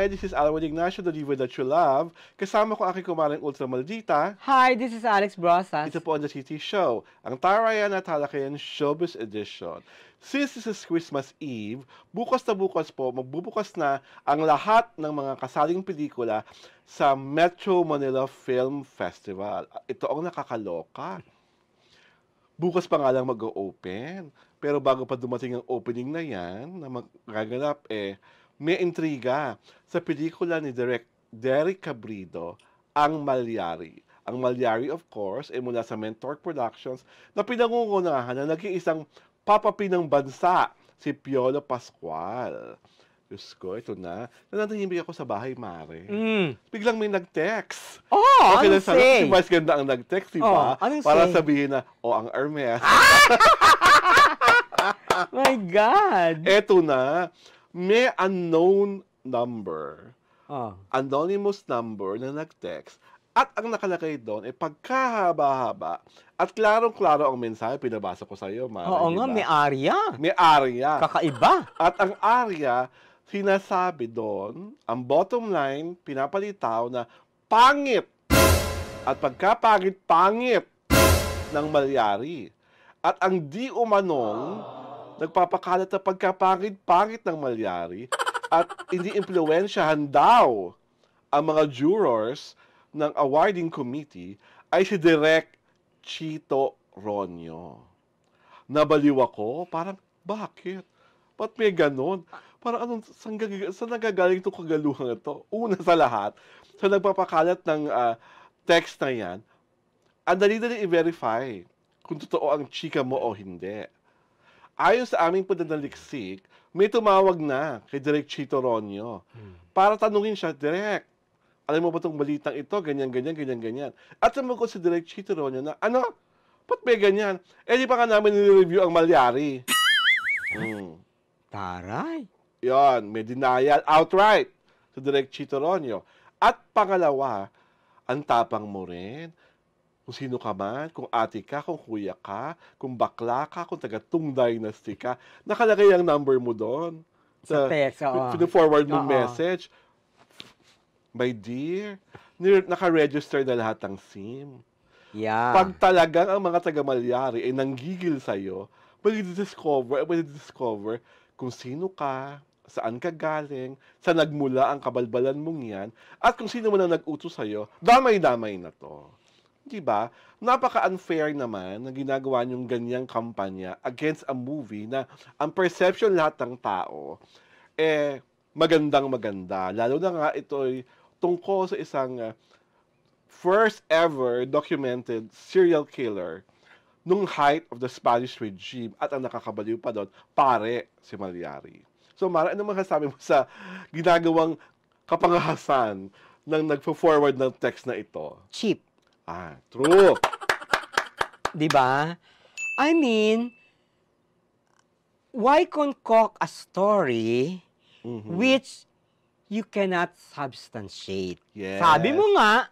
Hi, this is Alwin Ignacio, the diva that you love. Kasama ko aking kumaring ultra maldita. Hi, this is Alex Brosas. Ito po ang The TT Show, ang Tarayan at Halakayan Showbiz Edition. Since this is Christmas Eve, bukas na bukas po, magbubukas na ang lahat ng mga kasaling pelikula sa Metro Manila Film Festival. Ito ang nakakaloka. Bukas pa nga lang mag-o-open. Pero bago pa dumating ang opening na yan, na magaganap may intriga sa pelikula ni Derek Cabrido, Ang Malyari. Ang Malyari, of course, ay mula sa Mentor Productions na pinangungunahan na nag-iisang papapi ng bansa, si Piolo Pascual. Diyos ko, ito na. Nanatahimik ako sa bahay, Mare. Biglang may nag-text. Oh, okay, anong say? Si Vice Ganda ang nag-text, di ba? Para sabihin na, ang Hermes. My God! Eto na. May unknown number, anonymous number na nag-text, at ang nakalagay doon ay pagkahaba-haba at klarong-klaro ang mensahe. Pinabasa ko sa iyo, Mara. Oo nga, may arya. May arya. Kakaiba. At ang arya, sinasabi doon, ang bottom line, pinapalitaw na pangit. At pagkapangit-pangit ng Malyari. At ang di umanong, nagpapakalat na pagkapangit-pangit ng Malyari at hindi impluwensyahan daw ang mga jurors ng awarding committee ay si Direk Chito Ronyo. Nabaliw ako, parang bakit? Ba't may ganon? Parang saan nagagaling itong kagaluhan ito? Una sa lahat, sa nagpapakalat ng text na yan, ang dali-dali i-verify kung totoo ang chika mo o hindi. Ayon sa aming pagdadaliksik, may tumawag na kay Direk Chito Ronyo para tanungin siya, Direk, alam mo ba itong balitang ito? Ganyan, ganyan, ganyan, ganyan. At sumagot si Direk Chito Ronyo na, ba't may ganyan? Di pa nga namin nire-review ang Malyari. Taray. Yon, may denial outright si Direk Chito Ronyo. At pangalawa, ang tapang mo rin. Kung sino ka man, kung ate ka, kung kuya ka, kung bakla ka, kung taga-Tung Dynasty ka, nakalagay ang number mo doon. Sa text, Pino-forward mo message. My dear, naka-register na lahat ng SIM. Yeah. Pag talagang ang mga taga-Malyari ay nanggigil sa'yo, mag-discover kung sino ka, saan ka galing, saan nagmula ang kabalbalan mong yan, at kung sino man ang nag-utos sa'yo, damay-damay na to. Diba? Napaka-unfair naman na ginagawa niyong ganyang kampanya against a movie na ang perception lahat ng tao magandang-maganda. Lalo na nga ito ay tungkol sa isang first ever documented serial killer nung height of the Spanish regime at ang nakakabaliw pa doon, pare si Malyari. So Mara, ano masasabi mo sa ginagawang kapangahasan ng nagpo-forward ng text na ito? Cheap. True. Diba? I mean, why concoct a story which you cannot substantiate? Yes. Sabi mo nga,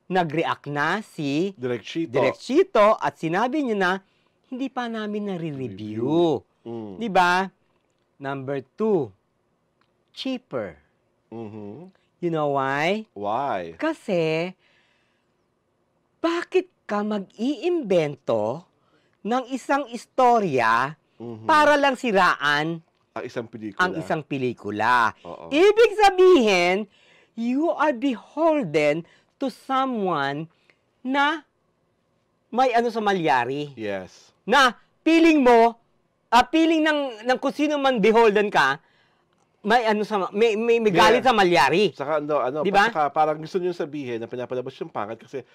nag-react na si Direk Chito at sinabi niya na hindi pa namin nare-review. Diba? Number 2, cheaper. You know why? Why? Kasi, bakit ka mag-iimbento ng isang istorya para lang siraan ang isang pelikula? Ibig sabihin, you are beholden to someone na may sa Malyari. Yes. Na feeling mo, feeling ng kung sino man beholden ka, may may galit sa Malyari. Saka diba? Saka parang gusto niyo sabihin na pinapalabas yung pangit kasi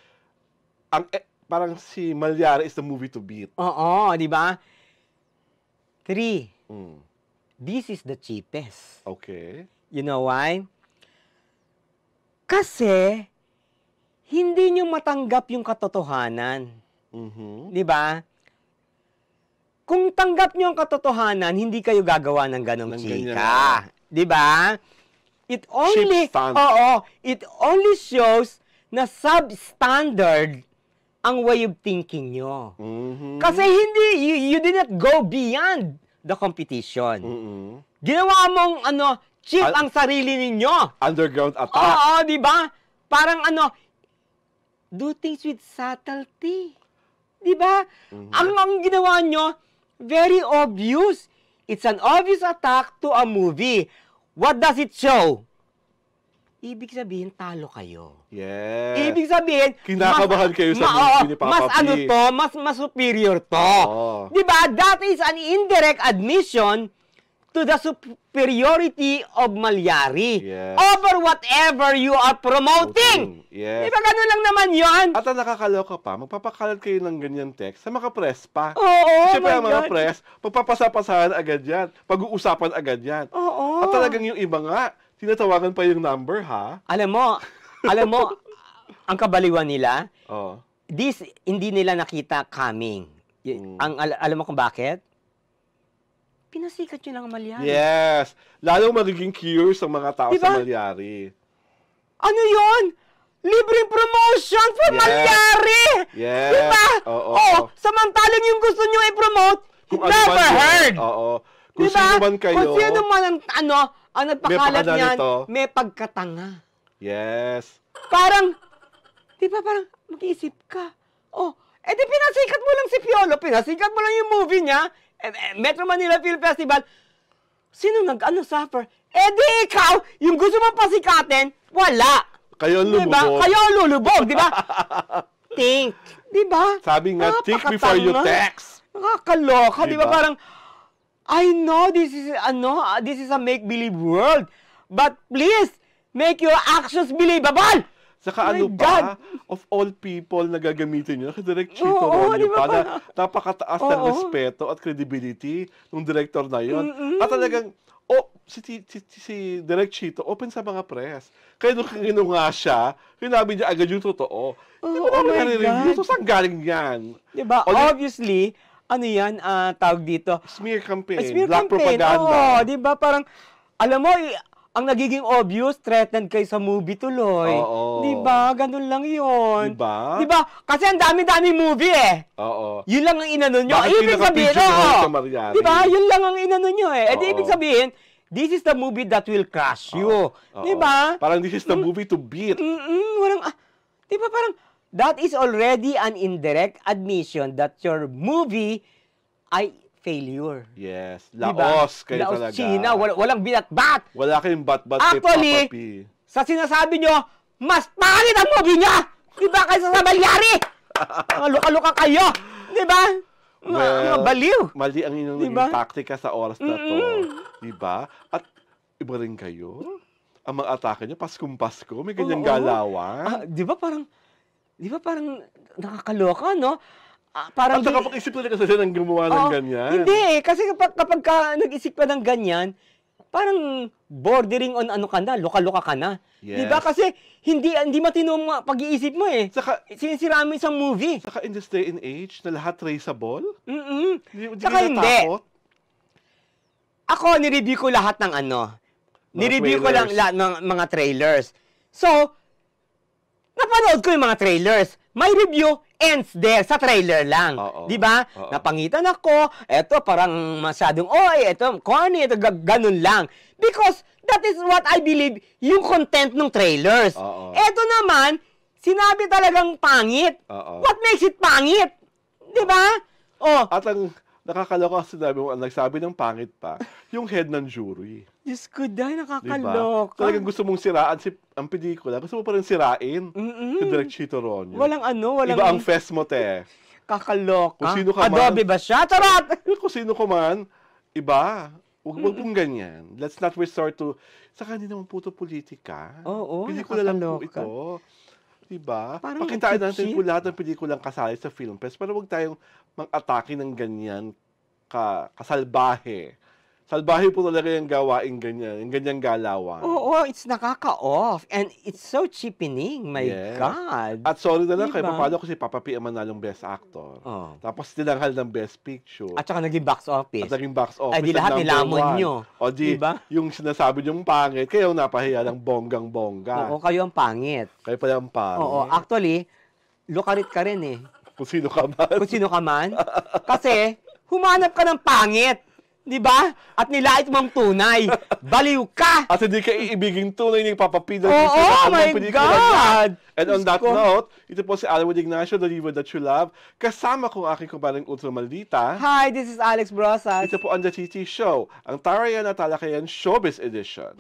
parang si Malyari is the movie to beat. Oo, di ba? 3. This is the cheapest. Okay. You know why? Kasi, hindi nyo matanggap yung katotohanan. Di ba? Kung tanggap nyo ang katotohanan, hindi kayo gagawa ng ganong chika. Di ba? It only shows na substandard ang way of thinking nyo. Kasi you did not go beyond the competition. Ginawa mong cheap ang sarili ninyo. Underground attack. Oo, di ba? Parang ano, do things with subtlety. Di ba? Ang ginawa nyo, very obvious. It's an obvious attack to a movie. What does it show? Ibig sabihin, talo kayo. Yes. Ibig sabihin, kinakabahan kayo sa movie ni Papa mas P. ano to, mas superior to. Oo. Diba? That is an indirect admission to the superiority of Malyari over whatever you are promoting. Yes. Diba ganun lang naman yon? At ang nakakaloka pa, magpapakalat kayo ng ganyan text sa mga press pa. Oo, Siyempre ang mga press, magpapasapasahan agad yan. Pag-uusapan agad yan. Oo. At talagang yung iba nga, tinatawagan pa yung number, ha? Alam mo, ang kabaliwan nila, this, hindi nila nakita coming. Alam mo kung bakit? Pinasikat nyo lang ang Malyari. Yes. Lalong magiging curious ang mga tao sa Malyari. Ano yon? Libreng promotion for Malyari! Yes. Diba? Oo. Samantalang yung gusto nyo i-promote, never heard! Oo. Kung sino man kayo. Kung sino man ang nagpakalat niyan, may pagkatanga. Yes. Parang, di ba parang mag-iisip ka, di pinasikat mo lang si Piolo, pinasikat mo lang yung movie niya, Metro Manila Film Festival, sino suffer? Di ikaw, yung gusto mong pasikatin, wala. Kayo ang lulubog. Diba? Kayo ang lulubog, di ba? Think. Di ba? Sabi nga, think before you text. Nakakaloka, di ba? Parang, I know this is a make-believe world, but please, make your actions believable! Saka pa, of all people na gagamitin nyo, Direk Chito Ronyo pa, na napakataas ng respeto at credibility ng director na yon. At talagang, si Direk Chito, open sa mga press. Kaya nung nga siya, hinabi niya agad yung totoo. Di ba naman review? So, saan galing yan? Diba? Obviously, tawag dito? Smear campaign. Smear Black campaign. propaganda. Di ba? Parang, alam mo, ang nagiging obvious, threatened kayo sa movie tuloy. Di ba? Ganun lang yun. Di ba? Kasi ang dami-dami movie Yun lang ang inano nyo. Ibig sabihin, di ba? Yun lang ang inano nyo ibig sabihin, this is the movie that will crush you. Di ba? Parang this is the movie to beat. Di ba? Parang, that is already an indirect admission that your movie ay failure. Yes. Laos kayo Laos, talaga. China. Walang binat-bat. Wala kayong bat-bat kay Papa P. Sa sinasabi nyo, mas pangit ang movie niya! Diba kaysa sa Malyari? Luka-luka kayo! Diba? Mga baliw. Mali ang inyong naging taktika sa oras na to. Diba? At iba rin kayo. Ang mga atake nyo, Paskong-Pasko, may ganyang galawan. Diba parang nakakaloka, no? Parang at nakapag-isip na kasi ng gumawa ng ganyan. Hindi kasi kapag nag-isip ka ng ganyan, parang bordering on luka-luka ka na. Yes. Diba? Kasi hindi matino ang pag-iisip mo Saka, sinisira mo isang movie. Saka in this day and age, na lahat traceable. Saka hindi. Ako, nireview ko lahat ng nireview ko lang lahat ng mga trailers. So, napanood ko yung mga trailers. My review ends there, sa trailer lang. Di ba? Napangitan ako, eto parang masyadong, eto corny, eto ganun lang. Because that is what I believe yung content ng trailers. Eto naman, sinabi talagang pangit. What makes it pangit? Di ba? At ang nakakaloka kasi nagsabi ng pangit pa, yung head ng jury. Diyos ko, dahil nakakaloka. Diba? Talagang gusto mong siraan ang pelikula. Gusto mo pa rin sirain si Direk Chito Ronyo. Walang Iba ang fest mo, te. Kakaloka. Kung sino ka man. Adobe ba siya? Charot! Kung sino ka man, iba. Huwag pong ganyan. Let's not resort to, saka hindi naman puto politika. Pelikula lang po ito. Diba? Pakitaan natin po lahat ng pelikulang kasali sa film fest, pero huwag tayong mang-atake ng ganyan kasalbahe. Salbahe po talaga yung gawain ganyan, yung ganyang galawan. It's nakaka-off. And it's so cheapening, my God. At sorry na lang, kay papalo ko si Papa P ang manalong Best Actor. Tapos tinanghal ng Best Picture. At saka naging box office. At naging box office. Ay, di lahat nilamon nyo. Diba? Yung sinasabi nyong pangit, kayo napahiya ng bonggang-bongga. Kayo ang pangit. Kayo pala ang pangit. Actually, lukarit ka rin Kung sino ka man. Kung sino ka man. Kasi, humanap ka ng pangit. Di ba? At nilait mo ang tunay. Baliw ka! At hindi ka iibiging tunay ni Papa P. Oh my God! And on that note, ito po si Alwin Ignacio, the river that you love. Kasama kong aking kumparing Ultra Maldita. Hi, this is Alex Brosas. Ito po ang The TT Show, ang Tarayan at Talakayan Showbiz Edition.